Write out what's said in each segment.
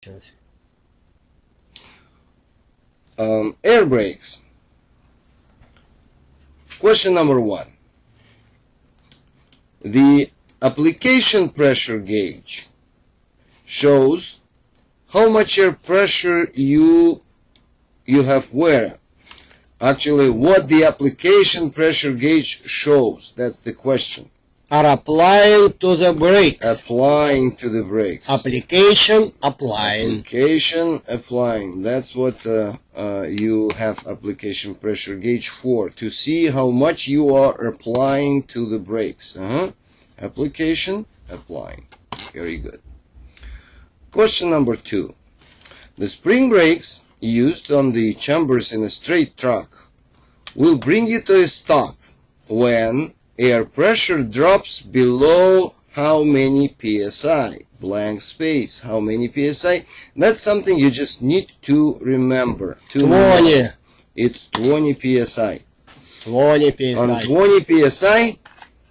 emergency. Air brakes. Question number 1. The application pressure gauge shows how much air pressure you have where. Actually, what the application pressure gauge shows, that's the question. Are applying to the brakes. Applying to the brakes. Application, applying. Application, applying. That's what you have application pressure gauge for, to see how much you are applying to the brakes. Application, applying. Very good. Question number 2. The spring brakes used on the chambers in a straight truck will bring you to a stop when air pressure drops below how many psi? Blank space. How many psi? That's something you just need to remember. 20. It's 20 psi. 20 psi. On 20 psi,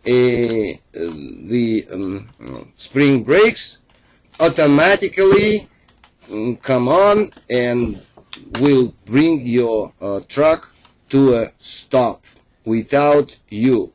the spring brakes automatically come on and will bring your truck to a stop without you.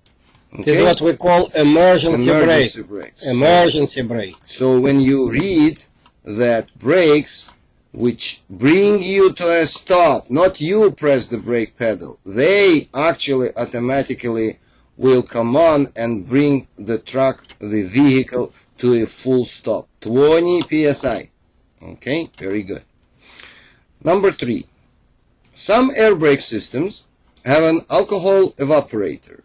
Okay? This is what we call emergency brake. brakes. Emergency brake. So when you read that brakes which bring you to a stop, not you press the brake pedal, they actually automatically will come on and bring the truck, the vehicle, to a full stop. 20 psi. Okay, very good. Number 3. Some air brake systems have an alcohol evaporator.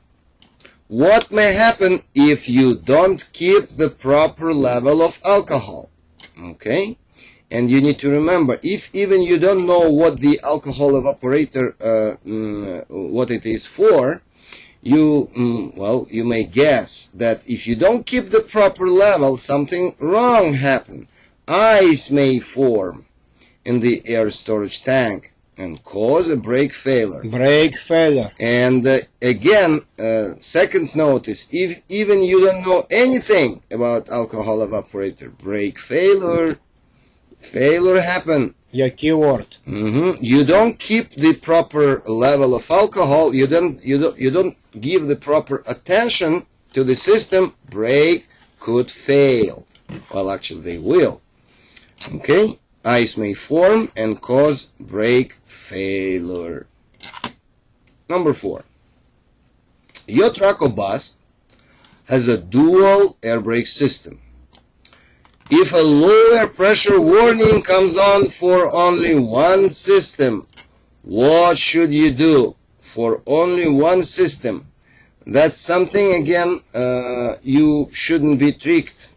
What may happen if you don't keep the proper level of alcohol? Okay, and you need to remember, if even you don't know what the alcohol evaporator, what it is for, you may guess that if you don't keep the proper level, something wrong happen. Ice may form in the air storage tank and cause a brake failure. Brake failure. And again, second notice, if even you don't know anything about alcohol evaporator, brake failure happen. Your keyword. You don't keep the proper level of alcohol. You don't give the proper attention to the system. Brake could fail. Well, actually, they will. Okay. Ice may form and cause brake failure. Number 4. Your truck or bus has a dual air brake system. If a low air pressure warning comes on for only one system, what should you do for only one system? That's something, again, you shouldn't be tricked.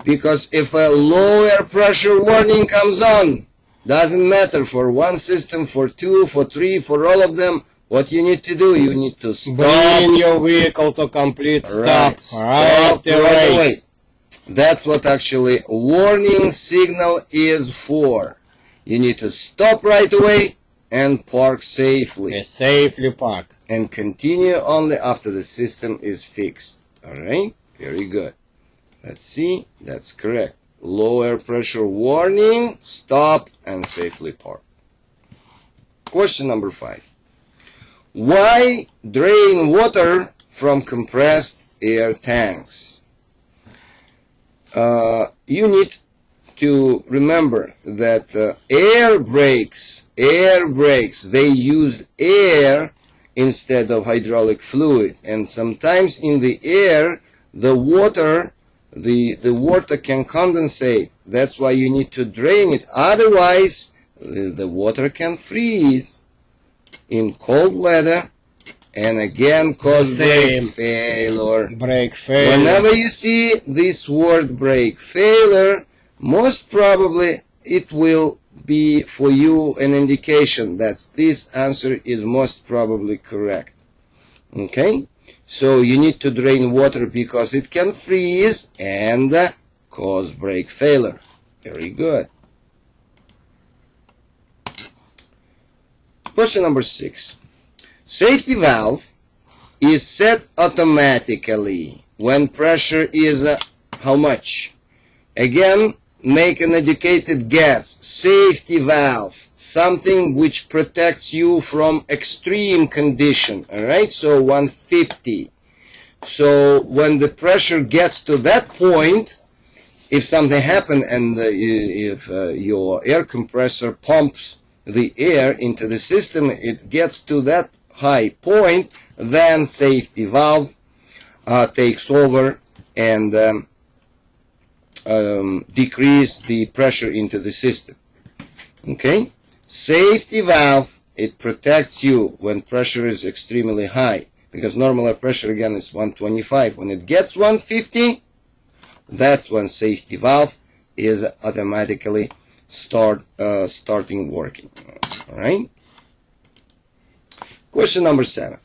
Because if a low air pressure warning comes on, doesn't matter for one system, for 2, for 3, for all of them, what you need to do, you need to stop. Bring your vehicle to complete stop. Right away. That's what actually warning signal is for. You need to stop right away and park safely. Safely park. And continue only after the system is fixed. Alright? Very good. Let's see. That's correct. Low air pressure warning, stop and safely park. Question number 5. Why drain water from compressed air tanks? You need to remember that air brakes, they use air instead of hydraulic fluid, and sometimes in the air the water can condensate. That's why you need to drain it. Otherwise, the water can freeze in cold weather and again cause brake failure. Brake failure. Whenever you see this word brake failure, most probably it will be for you an indication that this answer is most probably correct. Okay? So you need to drain water because it can freeze and cause brake failure. Very good. Question number 6. Safety valve is set automatically when pressure is how much? Again, make an educated guess. Safety valve, something which protects you from extreme condition. Alright, so 150. So when the pressure gets to that point, if something happened and if your air compressor pumps the air into the system, it gets to that high point, then safety valve takes over and decrease the pressure into the system. Okay? Safety valve, it protects you when pressure is extremely high, because normal pressure again is 125. When it gets 150, that's when safety valve is automatically starting working. Alright? Question number 7.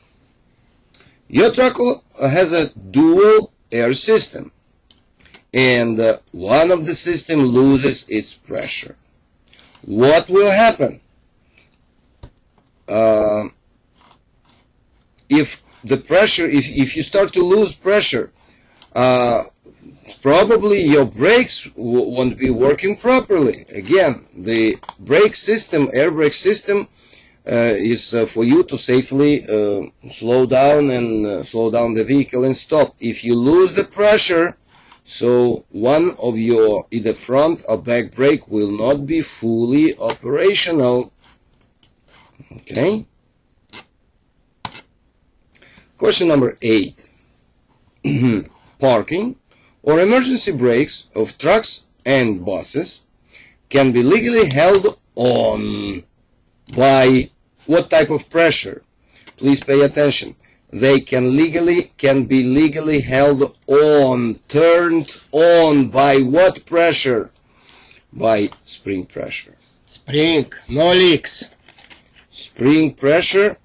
Your truck has a dual air system, and one of the system loses its pressure. What will happen? If the pressure, if you start to lose pressure, probably your brakes won't be working properly. Again, the brake system, air brake system, is for you to safely slow down the vehicle and stop. If you lose the pressure, so one of your either front or back brake will not be fully operational. Okay. Question number 8. Parking or emergency brakes of trucks and buses can be legally held on by what type of pressure? Please pay attention. They can be legally held on, turned on by what pressure? By spring pressure. Spring, no leaks. Spring pressure,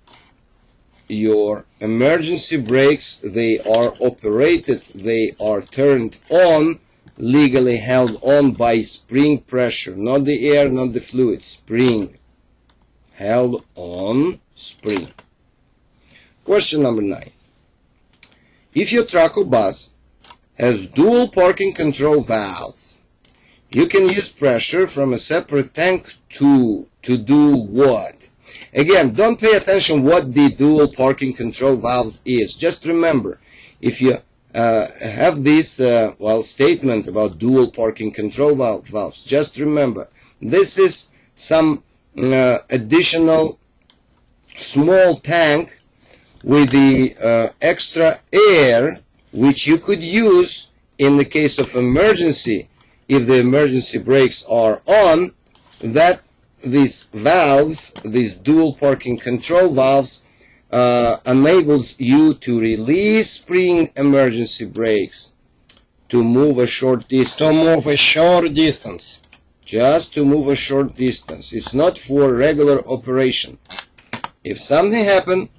your emergency brakes, they are operated, they are turned on, legally held on by spring pressure, not the air, not the fluid, spring. Held on, spring. Question number 9. If your truck or bus has dual parking control valves, you can use pressure from a separate tank to do what? Again, don't pay attention what the dual parking control valves is. Just remember, if you have this statement about dual parking control valves, just remember, this is some additional small tank with the extra air which you could use in the case of emergency. If the emergency brakes are on, that these valves, these dual parking control valves, enables you to release spring emergency brakes to move a short distance. To move a short distance. Just to move a short distance. It's not for regular operation. If something happened,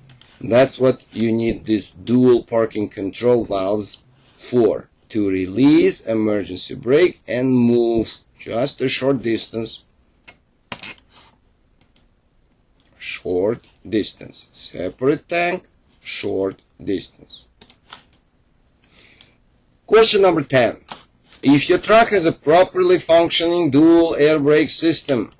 that's what you need these dual parking control valves for. To release emergency brake and move just a short distance. Short distance. Separate tank, short distance. Question number 10. If your truck has a properly functioning dual air brake system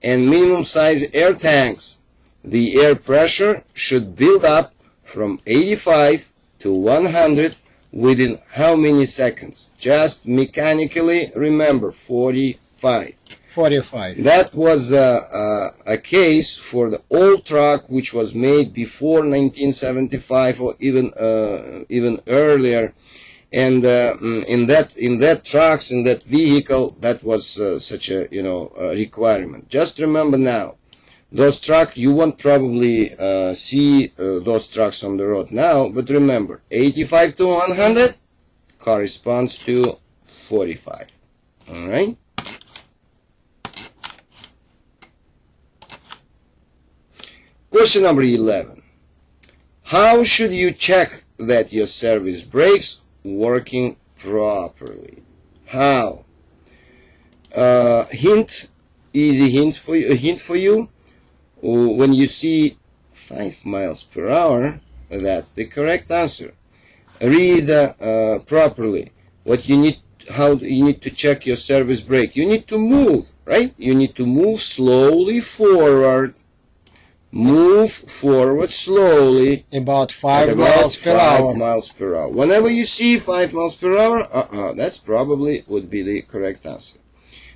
and minimum size air tanks, the air pressure should build up from 85 to 100 within how many seconds? Just mechanically remember, 45. 45. That was a case for the old truck which was made before 1975 or even earlier. And in that trucks, in that vehicle, that was such a requirement. Just remember now, those trucks, you won't probably see those trucks on the road now, but remember, 85 to 100 corresponds to 45. All right. Question number 11. How should you check that your service brakes working properly? How? Easy hint for you. When you see 5 miles per hour, that's the correct answer. Read properly. What you need how you need to check your service brake? You need to move, right? You need to move slowly forward. Move forward slowly. About 5 miles per hour. 5 miles per hour. Whenever you see 5 miles per hour, that's probably would be the correct answer.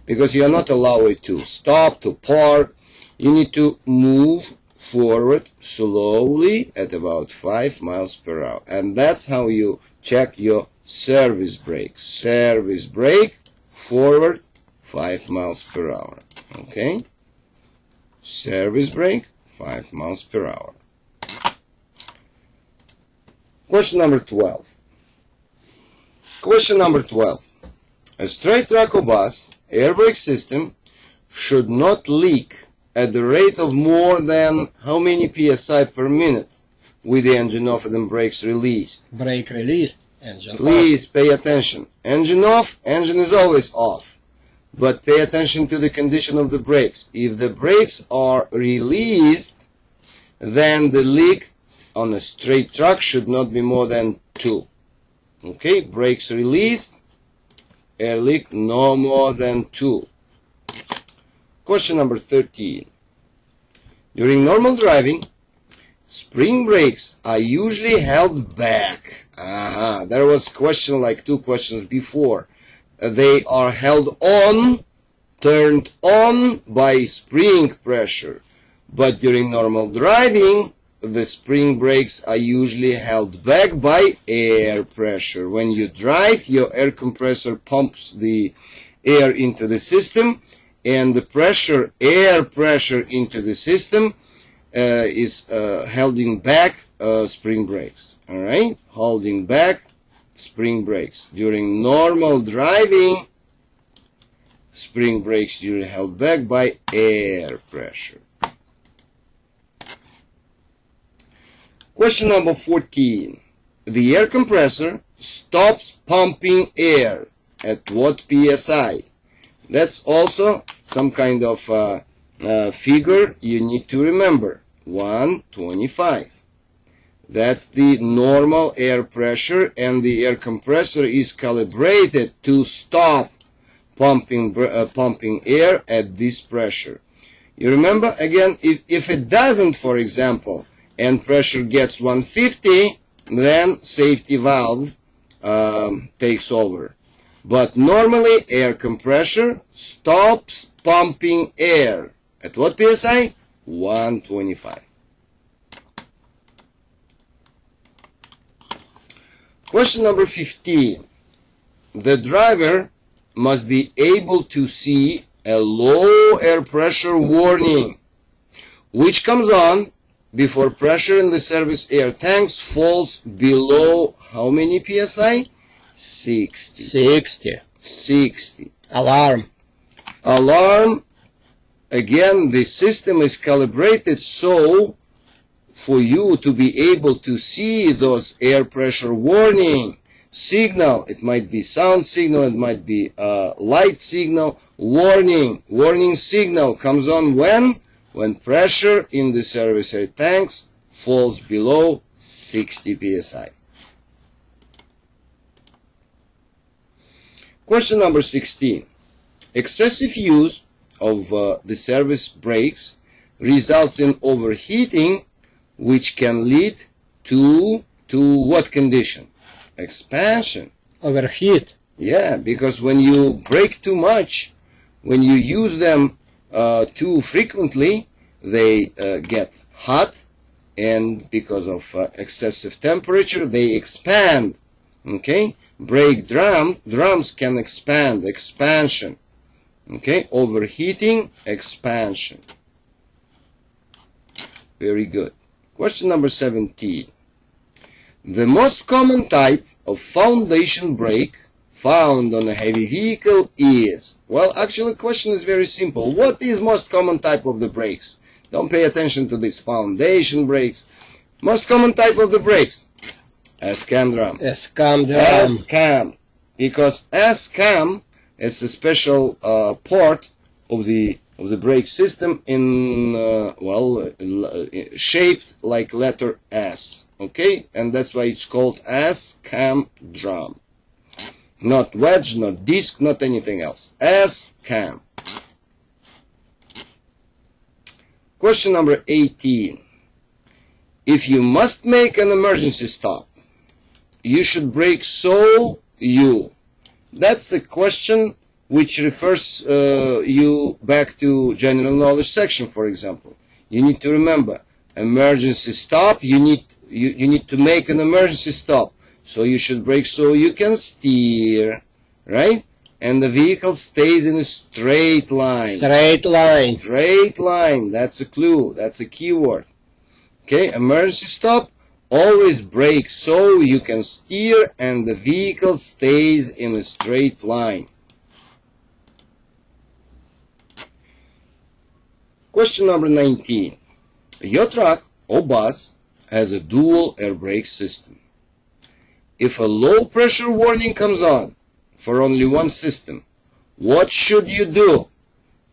Because you are not allowed to stop, to park. You need to move forward slowly at about 5 miles per hour. And that's how you check your service brake. Service brake, forward, 5 miles per hour. Okay? Service brake, 5 miles per hour. Question number 12. Question number 12. A straight track or bus air brake system should not leak at the rate of more than how many psi per minute with the engine off and brakes released? Brake released, engine Please pay attention. Engine off, engine is always off. But pay attention to the condition of the brakes. If the brakes are released, then the leak on a straight track should not be more than 2. Okay, brakes released, air leak no more than 2. Question number 13. During normal driving, spring brakes are usually held back. There was a question like 2 questions before. They are held on, turned on by spring pressure. But during normal driving, the spring brakes are usually held back by air pressure. When you drive, your air compressor pumps the air into the system, and the pressure, air pressure into the system is holding back spring brakes. Alright? Holding back spring brakes. During normal driving, spring brakes usually held back by air pressure. Question number 14. The air compressor stops pumping air at what psi? That's also some kind of figure you need to remember. 125. That's the normal air pressure, and the air compressor is calibrated to stop pumping air at this pressure. You remember, again, if it doesn't, for example, and pressure gets 150, then safety valve takes over. But normally air compressor stops pumping air at what psi? 125. Question number 15. The driver must be able to see a low air pressure warning, which comes on before pressure in the service air tanks falls below how many psi? 60. 60. Alarm. Alarm. Again, the system is calibrated so for you to be able to see those air pressure warning signal. It might be sound signal, it might be light signal. Warning signal comes on when pressure in the service air tanks falls below 60 psi. Question number 16. Excessive use of the service brakes results in overheating, which can lead to what condition? Expansion. Overheat. Yeah, because when you brake too much, when you use them too frequently, they get hot, and because of excessive temperature, they expand. Okay? Brake drums can expand. Expansion. Okay? Overheating, expansion. Very good. Question number 17. The most common type of foundation brake found on a heavy vehicle is, well, actually the question is very simple. What is most common type of the brakes? Don't pay attention to these foundation brakes. Most common type of the brakes? S-cam drum. S-cam drum. S-cam. Because S-cam is a special part of the brake system in, shaped like letter S. Okay? And that's why it's called S-cam drum. Not wedge, not disc, not anything else. S-cam. Question number 18. If you must make an emergency stop, you should brake so you. That's a question which refers you back to general knowledge section, for example. You need to remember, emergency stop, you need to make an emergency stop. So you should brake so you can steer, right? And the vehicle stays in a straight line. Straight line. Straight line. That's a clue. That's a keyword. Okay, emergency stop. Always brake so you can steer and the vehicle stays in a straight line. Question number 19. Your truck or bus has a dual air brake system. If a low pressure warning comes on for only one system, what should you do?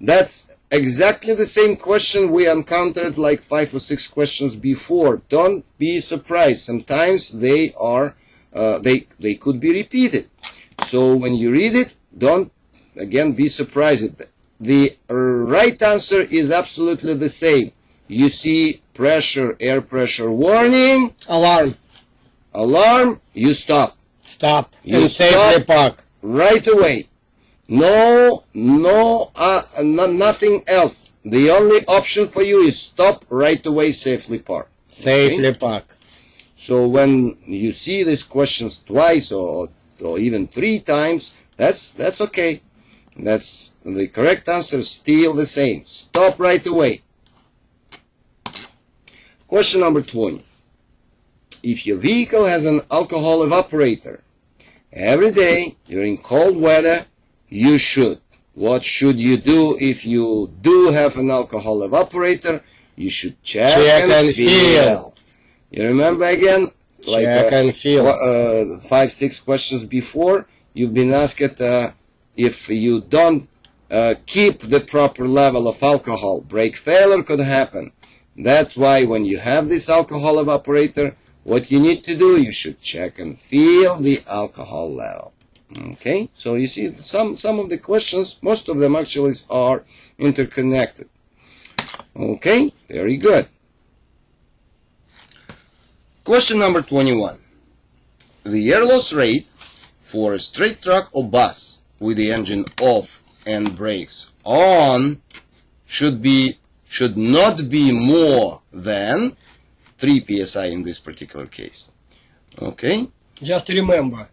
That's exactly the same question we encountered like 5 or 6 questions before. Don't be surprised. Sometimes they are they could be repeated. So when you read it, don't again be surprised. The right answer is absolutely the same. You see pressure, air pressure warning, Alarm. alarm, you stop. Stop. You And safely park. right away. No, nothing else. The only option for you is stop right away, safely park. Safely park. So when you see these questions twice or even 3 times, that's okay. That's the correct answer, still the same. Stop right away. Question number 20. If your vehicle has an alcohol evaporator, every day during cold weather, you should. What should you do if you do have an alcohol evaporator? You should check and feel. You remember again? Like Check and feel. 5, 6 questions before, you've been asked if you don't keep the proper level of alcohol, brake failure could happen. That's why when you have this alcohol evaporator, what you need to do, you should check and feel the alcohol level. Okay, so you see some of the questions, most of them actually are interconnected. Okay, very good. Question number 21. The air loss rate for a straight truck or bus with the engine off and brakes on should not be more than 3 psi in this particular case. Okay? Just remember,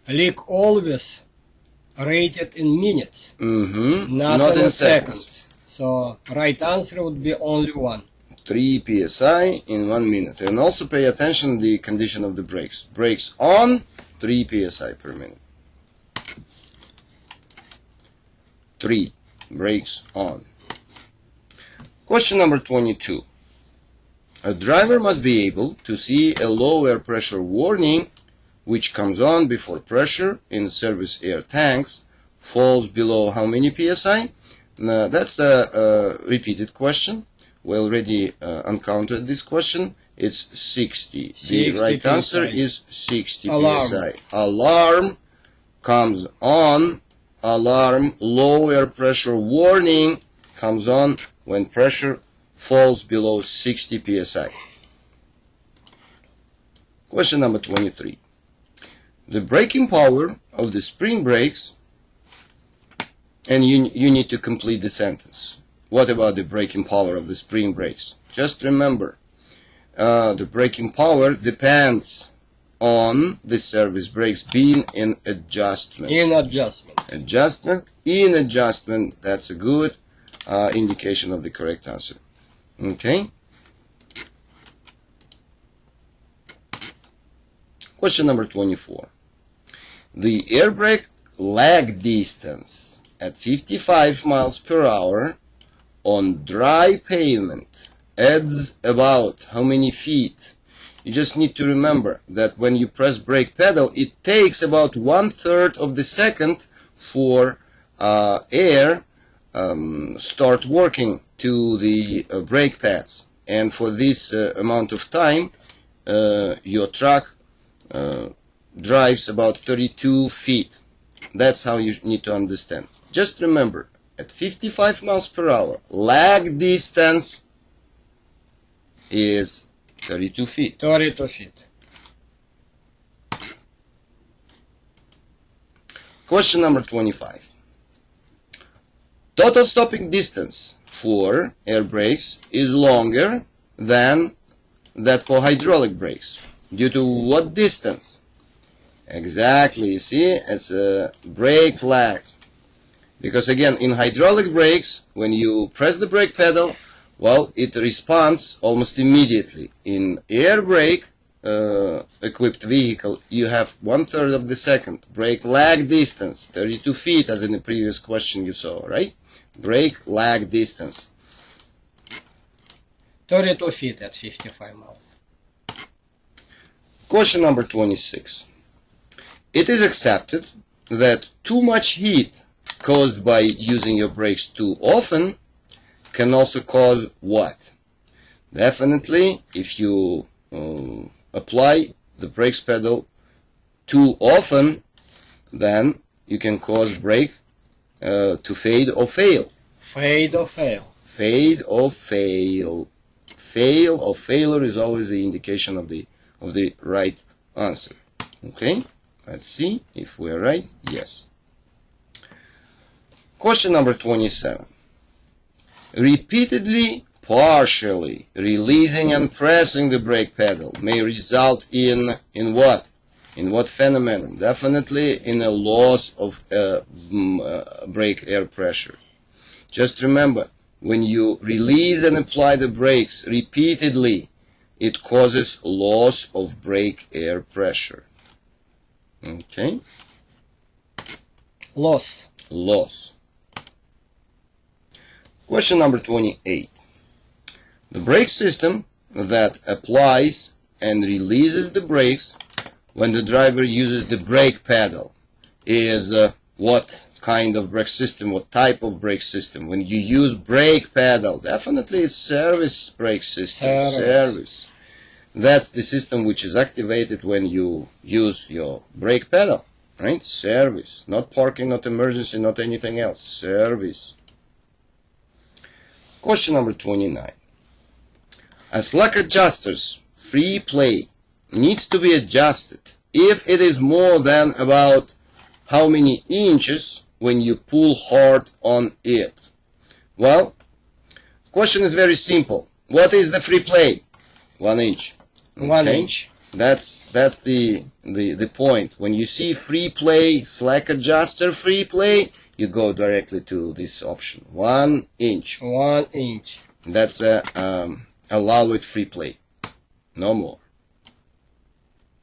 leak always rated in minutes, not in seconds. So right answer would be only 1. 3 psi in 1 minute. And also pay attention to the condition of the brakes. Brakes on, 3 psi per minute. 3. Brakes on. Question number 22. A driver must be able to see a low air pressure warning which comes on before pressure in service air tanks falls below how many psi? Now, that's a repeated question. We already encountered this question. It's 60. The right answer is 60 psi. Alarm comes on. Alarm, low air pressure warning comes on when pressure falls below 60 psi. Question number 23. The braking power of the spring brakes, and you need to complete the sentence. What about the braking power of the spring brakes? Just remember, the braking power depends on the service brakes being in adjustment. In adjustment. In adjustment, that's a good indication of the correct answer. Okay. Question number 24. The air brake lag distance at 55 miles per hour on dry pavement adds about how many feet? You just need to remember that when you press brake pedal, it takes about 1/3 of the second for air start working to the brake pads, and for this amount of time your truck drives about 32 feet. That's how you need to understand. Just remember, at 55 miles per hour, lag distance is 32 feet. 32 feet. Question number 25. Total stopping distance for air brakes is longer than that for hydraulic brakes. Due to what distance? Exactly, you see, it's a brake lag. Because again, in hydraulic brakes, when you press the brake pedal, well, it responds almost immediately. In air brake equipped vehicle, you have 1/3 of the second. Brake lag distance, 32 feet, as in the previous question you saw, right? Brake lag distance. 32 feet at 55 miles. Question number 26. It is accepted that too much heat caused by using your brakes too often can also cause what? Definitely, if you apply the brakes pedal too often, then you can cause brake to fade or fail. Fade or fail. Fade or fail. Fail or failure is always the indication of the right answer. Okay, let's see if we're right. Yes. Question number 27. Repeatedly, partially releasing and pressing the brake pedal may result in what? In what phenomenon? Definitely in a loss of brake air pressure. Just remember, when you release and apply the brakes repeatedly, it causes loss of brake air pressure. Okay? Loss. Loss. Question number 28. The brake system that applies and releases the brakes when the driver uses the brake pedal is what kind of brake system, what type of brake system? When you use brake pedal, definitely it's service brake system. Service. That's the system which is activated when you use your brake pedal, right? Service. Not parking, not emergency, not anything else. Service. Question number 29. A slack adjuster's free play needs to be adjusted if it is more than about how many inches when you pull hard on it. Well, question is very simple. What is the free play? 1 inch. Okay? 1 inch. That's the point. When you see free play, slack adjuster free play, you go directly to this option. 1 inch. 1 inch. That's allow it free play. No more.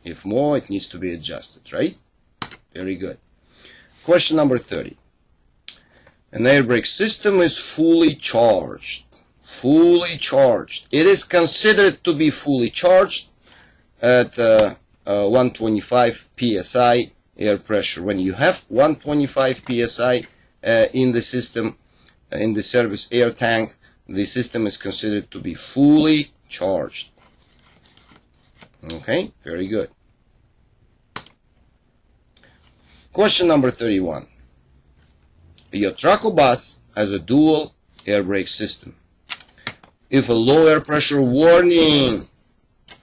If more, it needs to be adjusted, right? Very good. Question number 30. An air brake system is fully charged. Fully charged. It is considered to be fully charged at 125 psi air pressure. When you have 125 psi in the system, in the service air tank, the system is considered to be fully charged. Okay, very good. Question number 31. Your truck or bus has a dual air brake system. If a low air pressure warning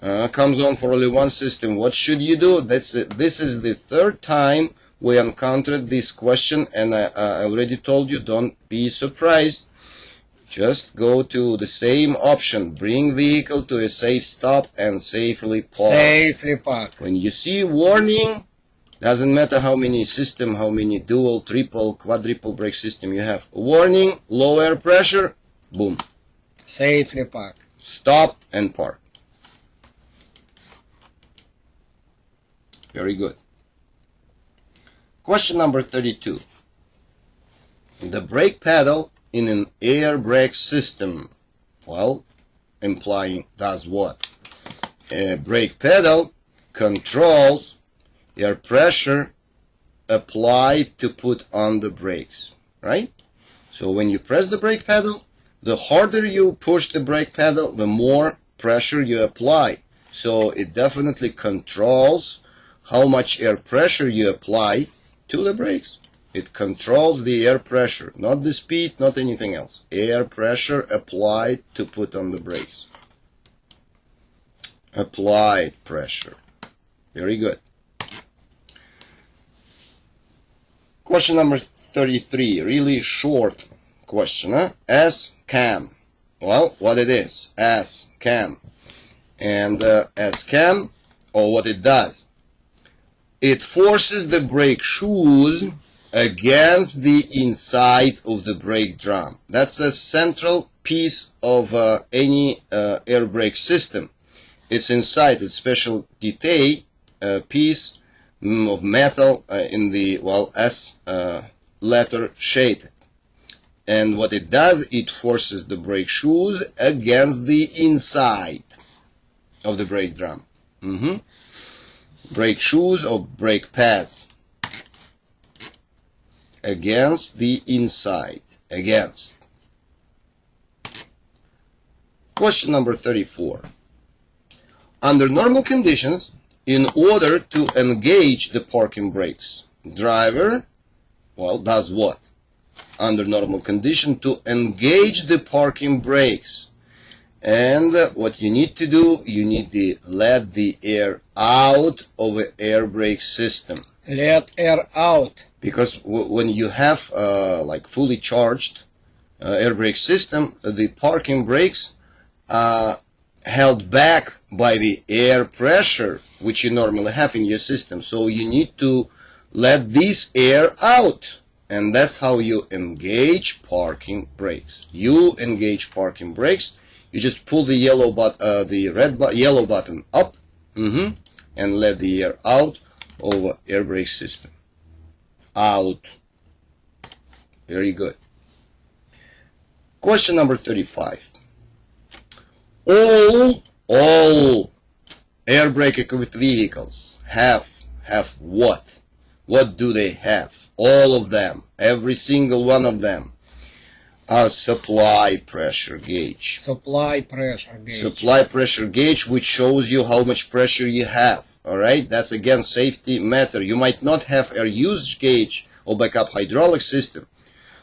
comes on for only one system, what should you do? This is the third time we encountered this question, and I already told you, don't be surprised. Just go to the same option, bring vehicle to a safe stop and safely park. Safely park. When you see warning, doesn't matter how many system, how many dual, triple, quadruple brake system you have. Warning, low air pressure, boom. Safely park. Stop and park. Very good. Question number 32. The brake pedal in an air brake system, well, implying does what? A brake pedal controls air pressure applied to put on the brakes, right? So when you press the brake pedal, the harder you push the brake pedal, the more pressure you apply. So it definitely controls how much air pressure you apply to the brakes. It controls the air pressure, not the speed, not anything else. Air pressure applied to put on the brakes. Applied pressure. Very good. Question number 33, really short question, huh? S-cam. Well, what it is, S-cam. And S-cam, or what it does, it forces the brake shoes against the inside of the brake drum. That's a central piece of any air brake system. It's inside a special detail piece of metal in the, well, S letter shape. And what it does, it forces the brake shoes against the inside of the brake drum. Brake shoes or brake pads. Against the inside. Against. Question number 34. Under normal conditions, in order to engage the parking brakes, driver, well, does what? Under normal condition, to engage the parking brakes. And what you need to do, you need to let the air out of the air brake system. Let air out. Because when you have like fully charged air brake system, the parking brakes are held back by the air pressure which you normally have in your system. So you need to let this air out. And that's how you engage parking brakes. You engage parking brakes. You just pull the yellow yellow button up, and let the air out of air brake system. Out. Very good. Question number 35. All air brake equipped vehicles have what? What do they have? All of them, every single one of them. A supply pressure gauge. Supply pressure gauge. Supply pressure gauge, which shows you how much pressure you have. Alright, that's again safety matter. You might not have a usage gauge or backup hydraulic system,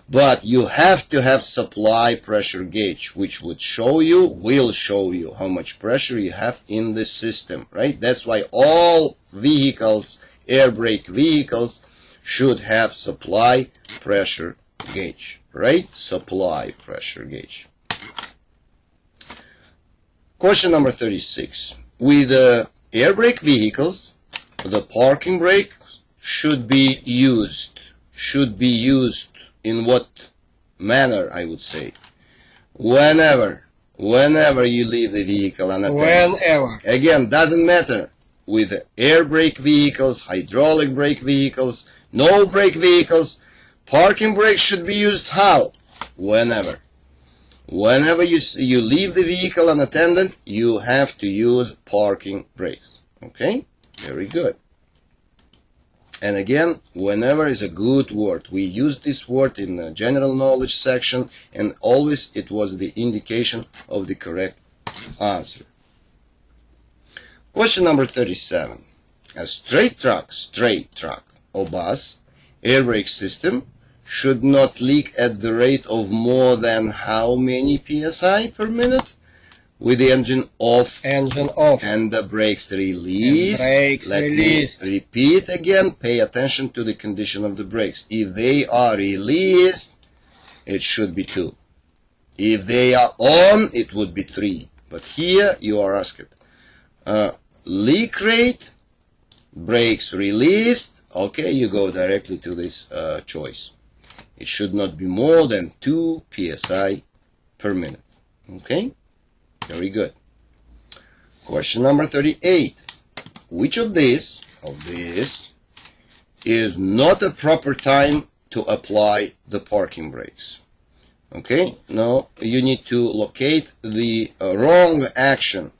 but you have to have supply pressure gauge, which will show you how much pressure you have in the system. Right? That's why all vehicles, air brake vehicles, should have supply pressure gauge. Right? Supply pressure gauge. Question number 36. With air brake vehicles, the parking brakes should be used. Should be used in what manner, I would say? Whenever you leave the vehicle unattended. Whenever. Again, doesn't matter. With air brake vehicles, hydraulic brake vehicles, no brake vehicles, parking brakes should be used how? Whenever. Whenever you leave the vehicle unattended, you have to use parking brakes. Okay? Very good. And again, whenever is a good word. We use this word in the general knowledge section, and always it was the indication of the correct answer. Question number 37. A straight truck or bus air brake system should not leak at the rate of more than how many psi per minute? With the engine off. Engine off. And the brakes released. Let me repeat again. Pay attention to the condition of the brakes. If they are released, it should be 2. If they are on, it would be 3. But here you are asked. Leak rate, brakes released. Okay, you go directly to this choice. It should not be more than 2 psi per minute. Okay? Very good. Question number 38. Which of this is not a proper time to apply the parking brakes? Okay? Now you need to locate the wrong action.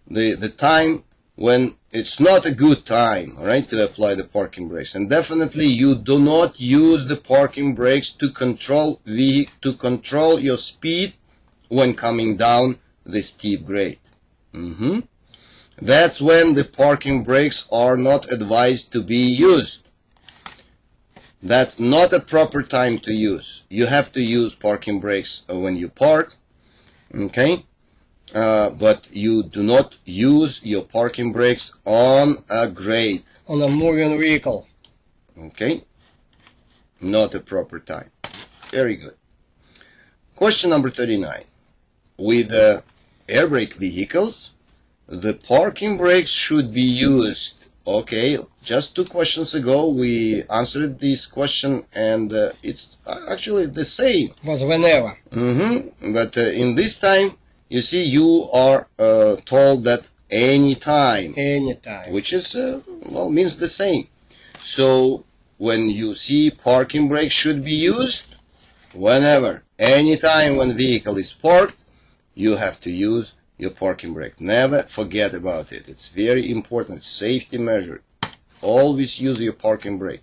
The time when it's not a good time, right, to apply the parking brakes. And definitely you do not use the parking brakes to control your speed when coming down the steep grade. That's when the parking brakes are not advised to be used. That's not a proper time to use. You have to use parking brakes when you park, okay? But you do not use your parking brakes on a grade. On a moving vehicle. Okay? Not a proper time. Very good. Question number 39. With air brake vehicles, the parking brakes should be used. Okay, just 2 questions ago we answered this question, and it's actually the same. Was whenever. But in this time, you see, you are told that anytime. Anytime. Which is, well, means the same. So, when you see parking brakes should be used, whenever, anytime when vehicle is parked, you have to use your parking brake. Never forget about it. It's very important. Safety measure. Always use your parking brake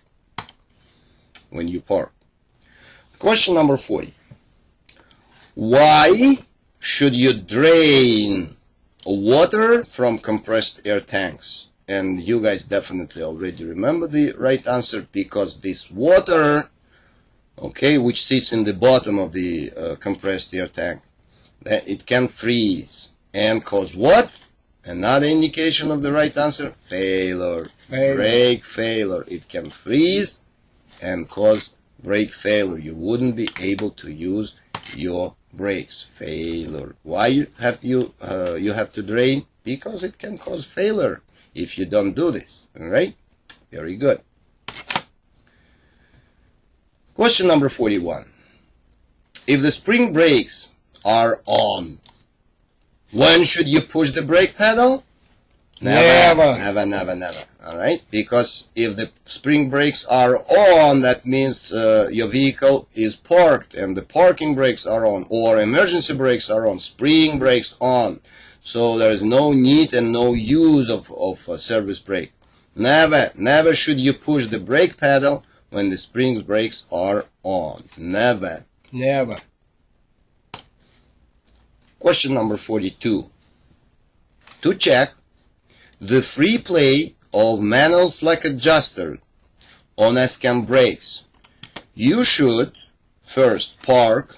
when you park. Question number 40. Why should you drain water from compressed air tanks? And you guys definitely already remember the right answer, because this water, okay, which sits in the bottom of the compressed air tank, that it can freeze and cause what? Another indication of the right answer: failure. Brake failure. It can freeze and cause brake failure. You wouldn't be able to use your brakes. Failure. Why you have to drain? Because it can cause failure if you don't do this. Alright? Very good. Question number 41. If the spring brakes are on, when should you push the brake pedal? Never. Never. Alright? Because if the spring brakes are on, that means your vehicle is parked and the parking brakes are on, or emergency brakes are on, spring brakes on. So there is no need and no use of a service brake. Never should you push the brake pedal when the spring brakes are on. Never. Question number 42. To check the free play of manual slack adjuster on S-cam brakes, you should first park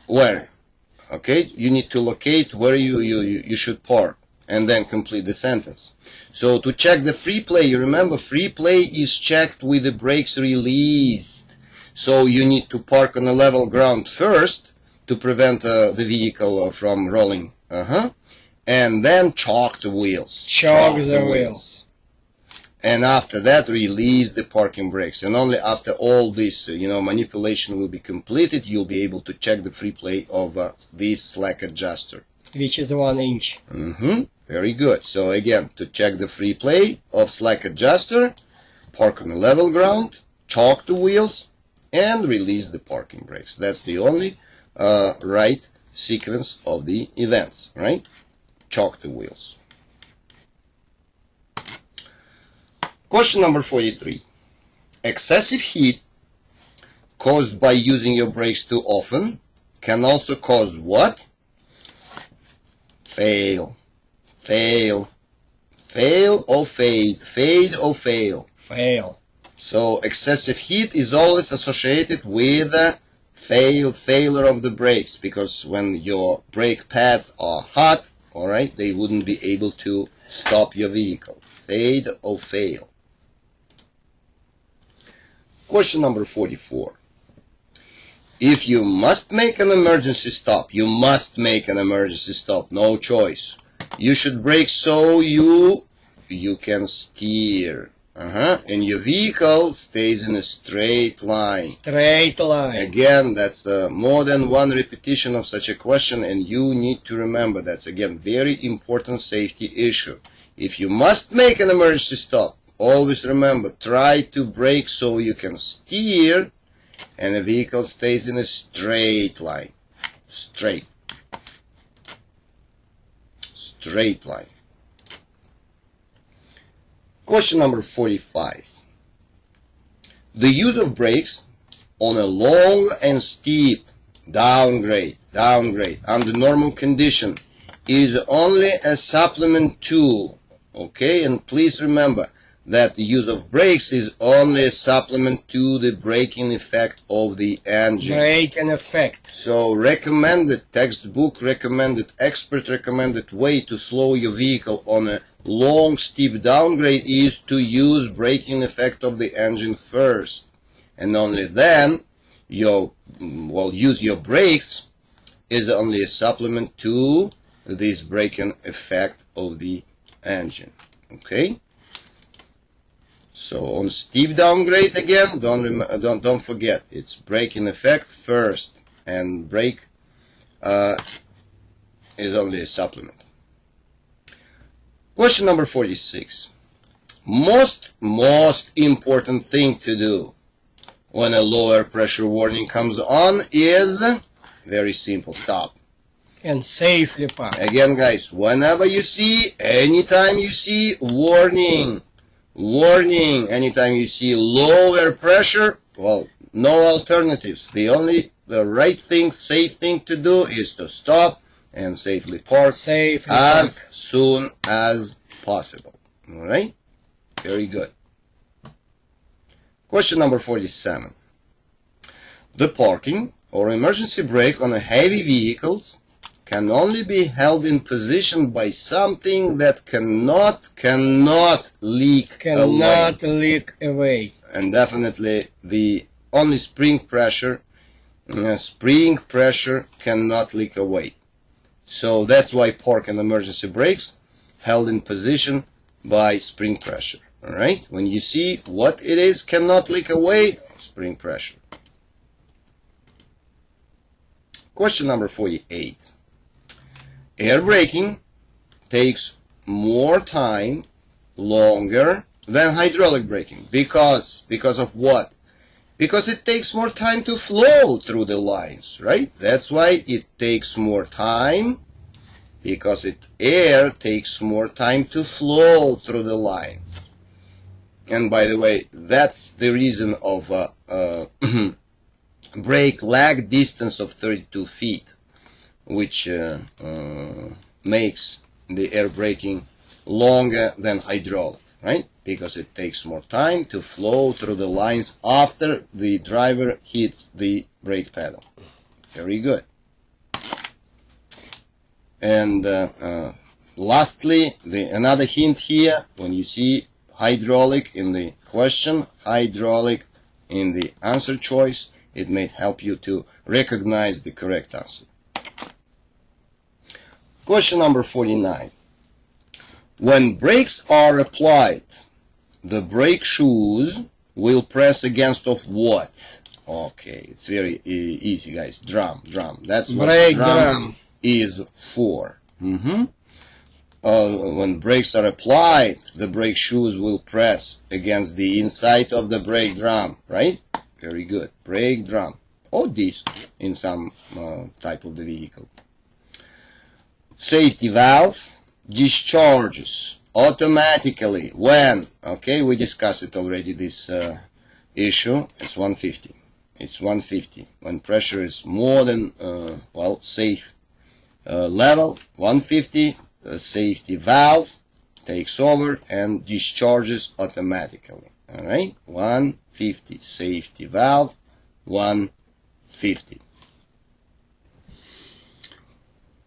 where? Okay, you need to locate where you should park and then complete the sentence. So to check the free play, you remember free play is checked with the brakes released. So you need to park on a level ground first to prevent the vehicle from rolling. And then chalk the wheels. Chalk the wheels. And after that, release the parking brakes. And only after all this, manipulation will be completed, you'll be able to check the free play of this slack adjuster. Which is 1 inch. Very good. So again, to check the free play of slack adjuster, park on a level ground, chalk the wheels, and release the parking brakes. That's the only right sequence of the events, right? Chalk the wheels. Question number 43. Excessive heat caused by using your brakes too often can also cause what? Fail. Fail or fade. Fade or fail. Fail. So excessive heat is always associated with failure of the brakes, because when your brake pads are hot, alright, they wouldn't be able to stop your vehicle. Fade or fail. Question number 44. If you must make an emergency stop, you must make an emergency stop, no choice. You should brake so you can steer. And your vehicle stays in a straight line. Straight line. Again, that's more than one repetition of such a question, and you need to remember that's, again, very important safety issue. If you must make an emergency stop, always remember, try to brake so you can steer and the vehicle stays in a straight line. Straight line. Question number 45. The use of brakes on a long and steep downgrade under normal condition is only a supplement tool. Okay, and please remember, that the use of brakes is only a supplement to the braking effect of the engine. Braking effect. So recommended, textbook recommended, expert recommended way to slow your vehicle on a long steep downgrade is to use braking effect of the engine first. And only then use your brakes is only a supplement to this braking effect of the engine. Okay? So on steep downgrade again, don't forget, it's braking effect first, and brake is only a supplement. Question number 46. Most important thing to do when a lower pressure warning comes on is very simple: stop. And safely park. Again, guys, whenever you see, anytime you see warning, anytime you see lower pressure, well, no alternatives. The right thing, safe thing to do is to stop and safely park as soon as possible. Alright? Very good. Question number 47. The parking or emergency brake on a heavy vehicles can only be held in position by something that cannot leak away. And definitely the only spring pressure cannot leak away. So that's why park and emergency brakes held in position by spring pressure. Alright? When you see what it is cannot leak away, spring pressure. Question number 48. Air braking takes more time, longer than hydraulic braking. Because of what? Because it takes more time to flow through the lines, right? That's why it takes more time, because air takes more time to flow through the lines. And by the way, that's the reason of brake lag distance of 32 feet. Which makes the air braking longer than hydraulic, right? Because it takes more time to flow through the lines after the driver hits the brake pedal. Very good. And lastly, another hint here, when you see hydraulic in the question, hydraulic in the answer choice, it may help you to recognize the correct answer. Question number 49. When brakes are applied, the brake shoes will press against of what? Okay, it's very easy, guys. Drum. That's what brake drum is for. When brakes are applied, the brake shoes will press against the inside of the brake drum, right? Very good. Brake drum or disc in some type of the vehicle. Safety valve discharges automatically when, okay, we discussed it already, this issue. It's 150. It's 150 when pressure is more than safe level. 150, the safety valve takes over and discharges automatically. All right, 150 safety valve, 150.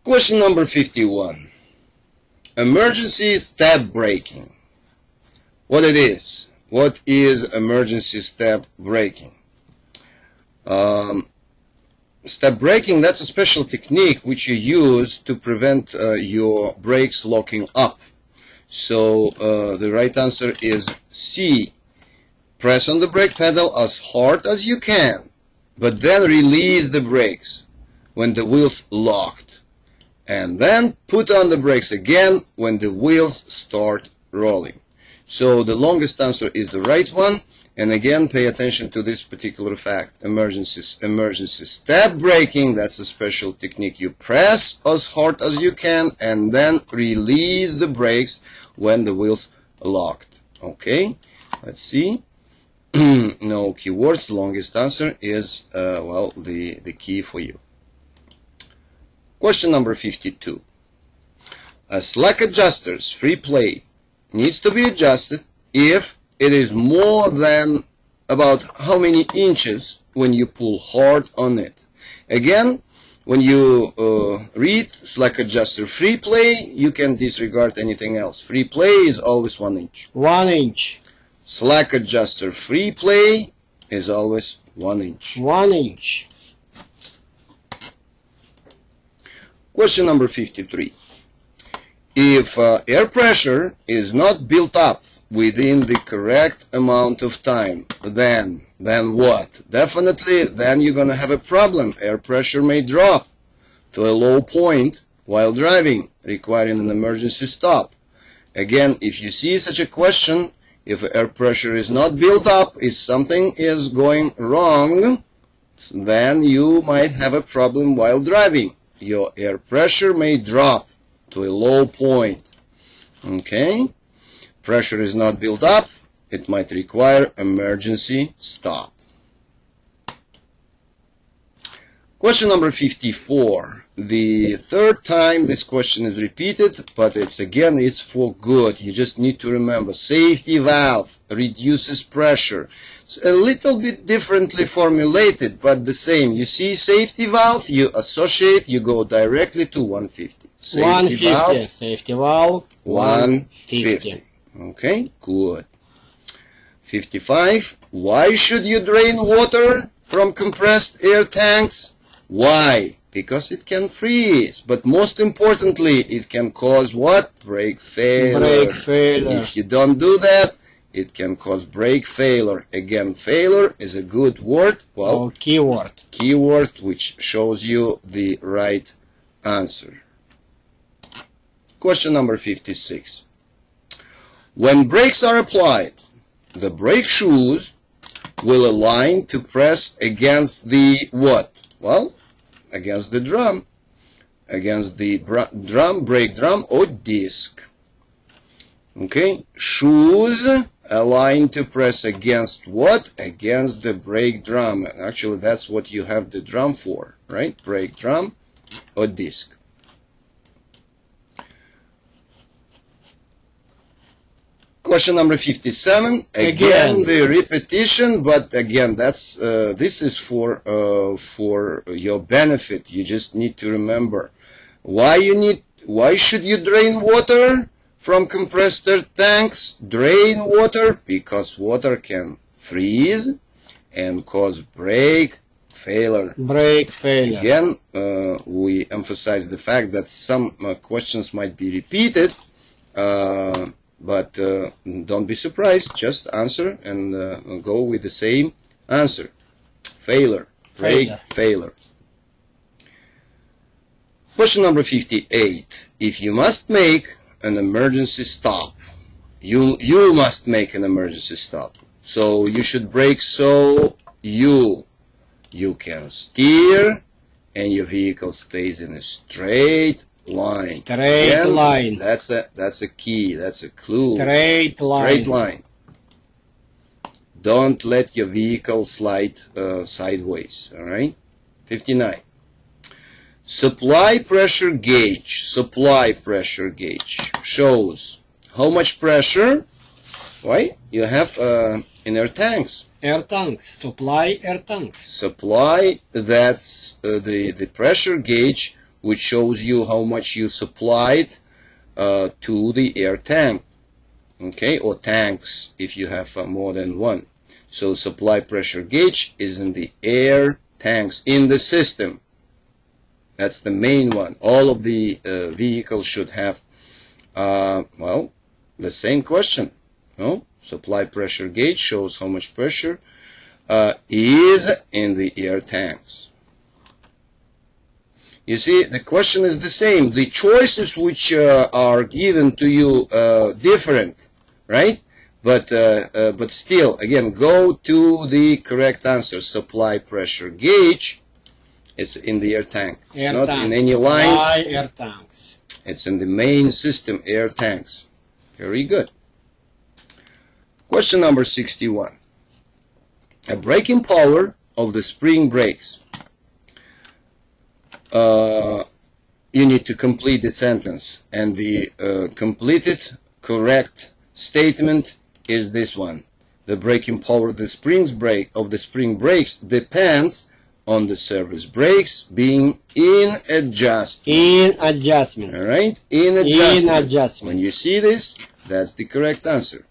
Question number 51. Emergency step braking. What it is? What is emergency step braking? Step braking, that's a special technique which you use to prevent your brakes locking up. So the right answer is C. Press on the brake pedal as hard as you can, but then release the brakes when the wheels locked. And then put on the brakes again when the wheels start rolling. So the longest answer is the right one. And again, pay attention to this particular fact. Emergency step braking, that's a special technique. You press as hard as you can and then release the brakes when the wheels are locked. Okay, let's see. No keywords. The longest answer is, the key for you. Question number 52. A slack adjuster's free play needs to be adjusted if it is more than about how many inches when you pull hard on it. Again, when you read slack adjuster free play, you can disregard anything else. Free play is always 1 inch. 1 inch. Slack adjuster free play is always 1 inch. 1 inch. Question number 53. If air pressure is not built up within the correct amount of time, then what? Definitely, then you're going to have a problem. Air pressure may drop to a low point while driving, requiring an emergency stop. Again, if you see such a question, if air pressure is not built up, if something is going wrong, then you might have a problem while driving. Your air pressure may drop to a low point. Okay? Pressure is not built up, it might require emergency stop. Question number 54. The third time this question is repeated, but it's for good. You just need to remember, safety valve reduces pressure. It's a little bit differently formulated, but the same. You see safety valve, you associate, you go directly to 150. Safety valve, 150. Okay, good. 55. Why should you drain water from compressed air tanks? Why? Because it can freeze, but most importantly, it can cause what? Brake failure. Brake failure. If you don't do that, it can cause brake failure. Again, failure is a good word. Well, keyword. Keyword which shows you the right answer. Question number 56. When brakes are applied, the brake shoes will align to press against the what? Well, against the drum, against the brake drum or disc. Okay, shoes aligned to press against what? Against the brake drum. Actually, that's what you have the drum for, right? Brake drum or disc. Question number 57. Again, the repetition, but again, that's this is for your benefit. You just need to remember why should you drain water from compressed air tanks? Drain water because water can freeze and cause brake failure. Brake failure. Again, we emphasize the fact that some questions might be repeated. But don't be surprised, just answer and go with the same answer. Failure. Brake failure. Question number 58. If you must make an emergency stop, you must make an emergency stop. So you should brake so you can steer and your vehicle stays in a straight line. Straight line. That's a key. That's a clue. Straight line. Straight line. Don't let your vehicle slide sideways. All right. 59. Supply pressure gauge. Supply pressure gauge shows how much pressure. Right? You have in air tanks. Air tanks. Supply air tanks. Supply. That's the pressure gauge, which shows you how much you supplied to the air tank, okay, or tanks if you have more than one. So supply pressure gauge is in the air tanks in the system. That's the main one. All of the vehicles should have, well, the same question. No? Supply pressure gauge shows how much pressure is in the air tanks. You see, the question is the same. The choices which are given to you different, right? But still, again, go to the correct answer. Supply pressure gauge. It's in the air tank. It's not in any lines. Supply air tanks. It's in the main system, air tanks. Very good. Question number 61. A braking power of the spring brakes. You need to complete the sentence, and the completed correct statement is this one. The braking power of the spring brakes depends on the service brakes being in adjustment. In adjustment. All right? In adjustment. In adjustment. When you see this, that's the correct answer.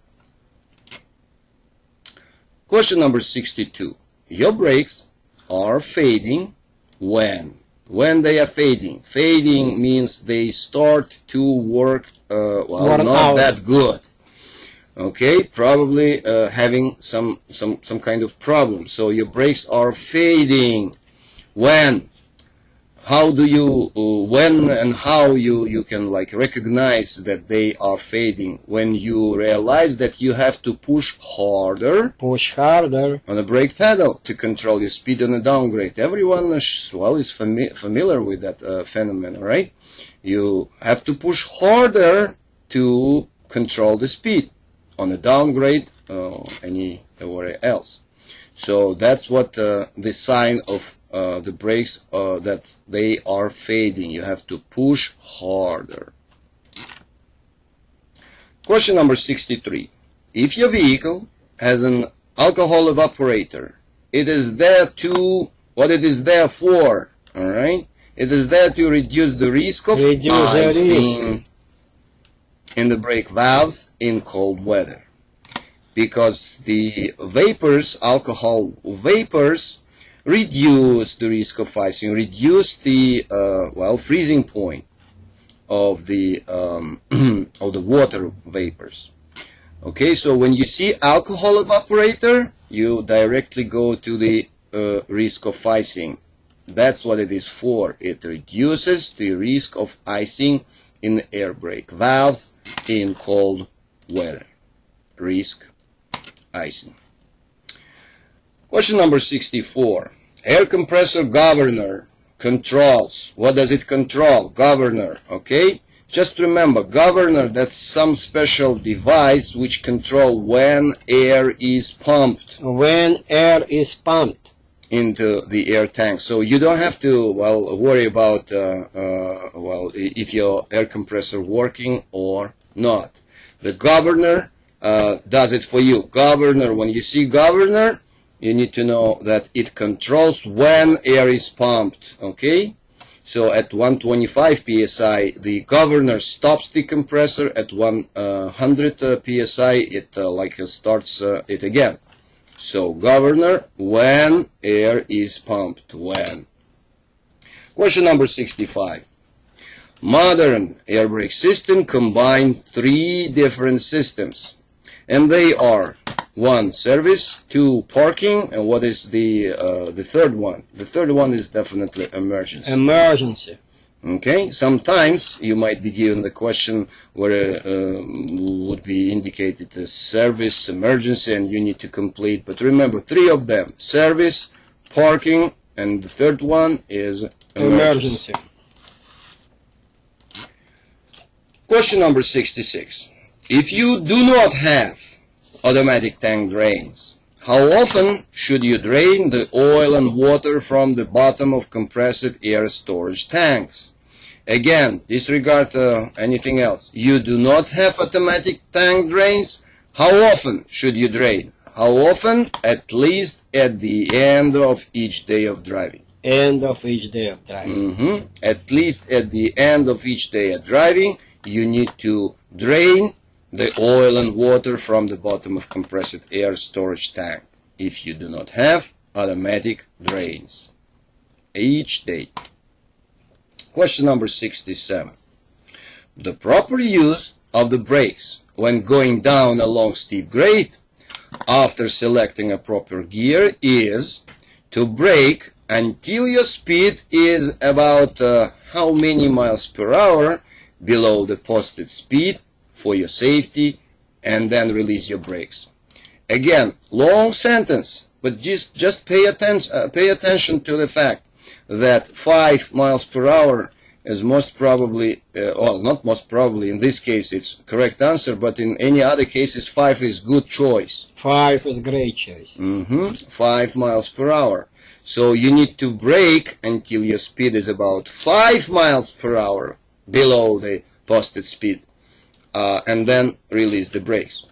Question number 62. Your brakes are fading when? When they are fading. Fading means they start to work, not that good. Okay, probably having some kind of problem. So your brakes are fading. When? How do you, when and how you can like recognize that they are fading? When you realize that you have to push harder. Push harder. On the brake pedal to control your speed on a downgrade. Everyone is familiar with that phenomenon, right? You have to push harder to control the speed on a downgrade anywhere else. So that's what the sign of the brakes that they are fading. You have to push harder. Question number 63. If your vehicle has an alcohol evaporator, it is there to, what it is there for, alright? It is there to reduce the risk of icing in the brake valves in cold weather. Because the vapors, alcohol vapors, reduce the risk of icing, reduce the freezing point of the of the water vapors. Okay, so when you see alcohol evaporator, you directly go to the risk of icing. That's what it is for. It reduces the risk of icing in the air brake valves in cold weather. Risk icing. Question number 64. Air compressor governor controls. What does it control? Governor, okay? Just remember, governor, that's some special device which control when air is pumped. When air is pumped into the air tank. So you don't have to, worry about, if your air compressor working or not. The governor does it for you. Governor, when you see governor, you need to know that it controls when air is pumped, okay? So at 125 psi, the governor stops the compressor. At 100 psi, it starts it again. So governor, when air is pumped, when. Question number 65. Modern air brake system combine 3 different systems, and they are 1, service, 2, parking, and what is the third one? The third one is definitely emergency. Emergency. Okay, sometimes you might be given the question where would be indicated as service, emergency, and you need to complete. But remember, 3 of them: service, parking, and the third one is emergency. Question number 66. If you do not have automatic tank drains, how often should you drain the oil and water from the bottom of compressed air storage tanks? Again, disregard anything else. You do not have automatic tank drains. How often should you drain? How often? At least at the end of each day of driving. End of each day of driving. At least at the end of each day of driving, you need to drain the oil and water from the bottom of compressed air storage tank if you do not have automatic drains each day. Question number 67. The proper use of the brakes when going down a long steep grade after selecting a proper gear is to brake until your speed is about how many miles per hour below the posted speed for your safety, and then release your brakes. Again, long sentence, but just pay attention to the fact that 5 miles per hour is most probably, not most probably, in this case it's correct answer, but in any other cases 5 is good choice. 5 is great choice. 5 miles per hour. So you need to brake until your speed is about 5 miles per hour below the posted speed. And then release the brakes.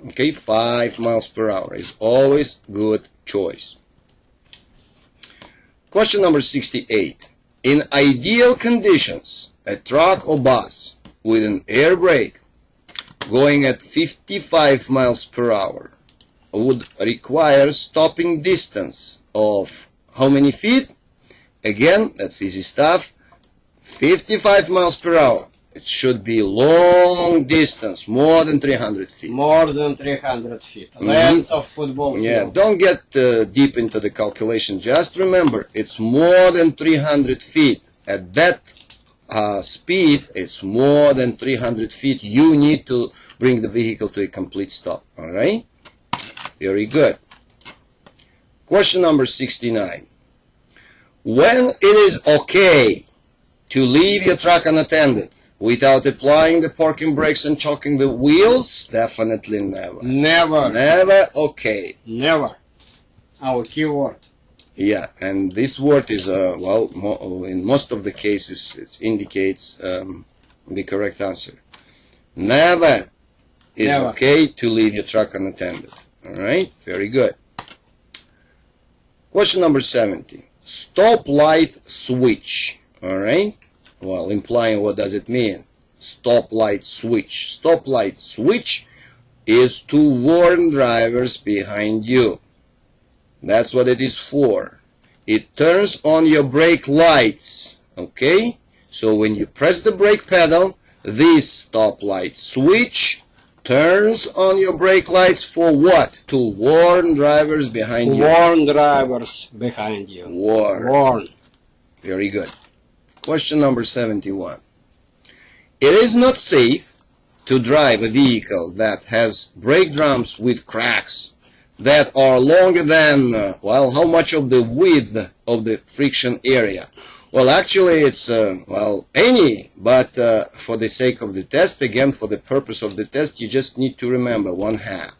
Okay, 5 miles per hour is always good choice. Question number 68. In ideal conditions, a truck or bus with an air brake going at 55 miles per hour would require stopping distance of how many feet? Again, that's easy stuff. 55 miles per hour. It should be long distance, more than 300 feet. More than 300 feet. Length of football field. Yeah, don't get deep into the calculation. Just remember, it's more than 300 feet. At that speed, it's more than 300 feet. You need to bring the vehicle to a complete stop. Alright? Very good. Question number 69. When it is okay to leave your truck unattended without applying the parking brakes and choking the wheels? Definitely never. Never. It's never okay. Never. Our key word. Yeah, and this word is, well, in most of the cases, it indicates the correct answer. Never is okay to leave your truck unattended. Alright, very good. Question number 70. Stoplight switch. Alright, well, implying what does it mean? Stoplight switch. Stoplight switch is to warn drivers behind you. That's what it is for. It turns on your brake lights. Okay? So when you press the brake pedal, this stoplight switch turns on your brake lights for what? To warn drivers behind you. Warn drivers behind you. Warn. Very good. Question number 71. It is not safe to drive a vehicle that has brake drums with cracks that are longer than, well, how much of the width of the friction area? Well, actually, it's, well, any, but for the sake of the test, again, for the purpose of the test, you just need to remember 1/2.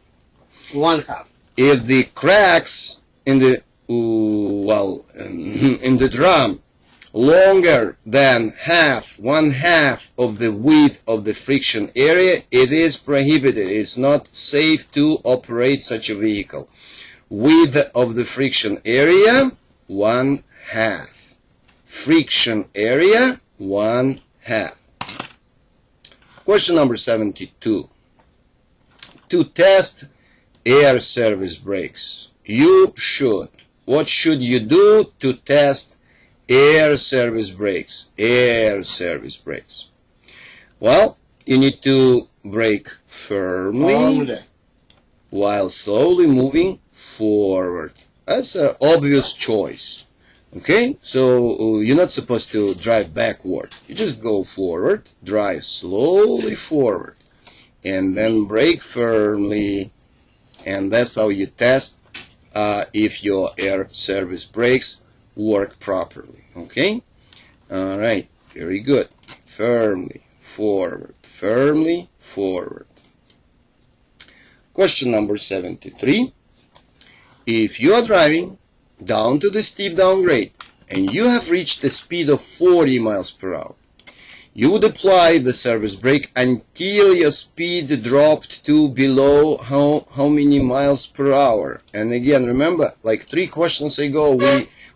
1/2. If the cracks in the, well, in the drum longer than 1/2 of the width of the friction area, it is prohibited. It's not safe to operate such a vehicle. Width of the friction area, 1/2. Friction area, 1/2. Question number 72. To test air service brakes, what should you do to test air service brakes? Air service brakes. Well, you need to brake firmly while slowly moving forward. That's an obvious choice. Okay, so you're not supposed to drive backward. You just go forward, drive slowly forward, and then brake firmly. And that's how you test if your air service brakes work properly. Okay? Alright, very good. Firmly forward, firmly forward. Question number 73. If you are driving down to the steep downgrade and you have reached a speed of 40 miles per hour, you would apply the service brake until your speed dropped to below how many miles per hour? And again, remember, like 3 questions ago,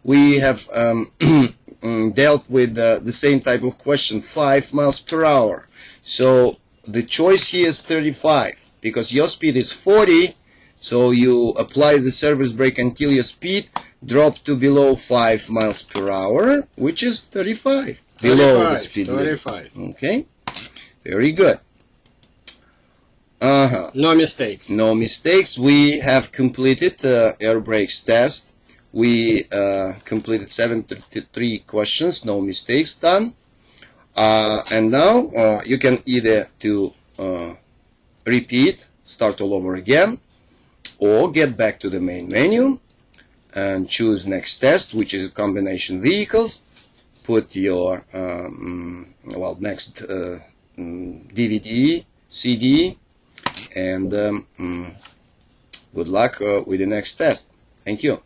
we have dealt with the same type of question, 5 miles per hour. So the choice here is 35 because your speed is 40. So you apply the service brake until your speed dropped to below 5 miles per hour, which is 35. Below the speed limit. 35. Okay, very good. No mistakes. No mistakes. We have completed the air brakes test. We completed 73 questions. No mistakes done. And now you can either to repeat, start all over again, or get back to the main menu and choose next test, which is combination vehicles. Put your well, next DVD, CD, and good luck with the next test. Thank you.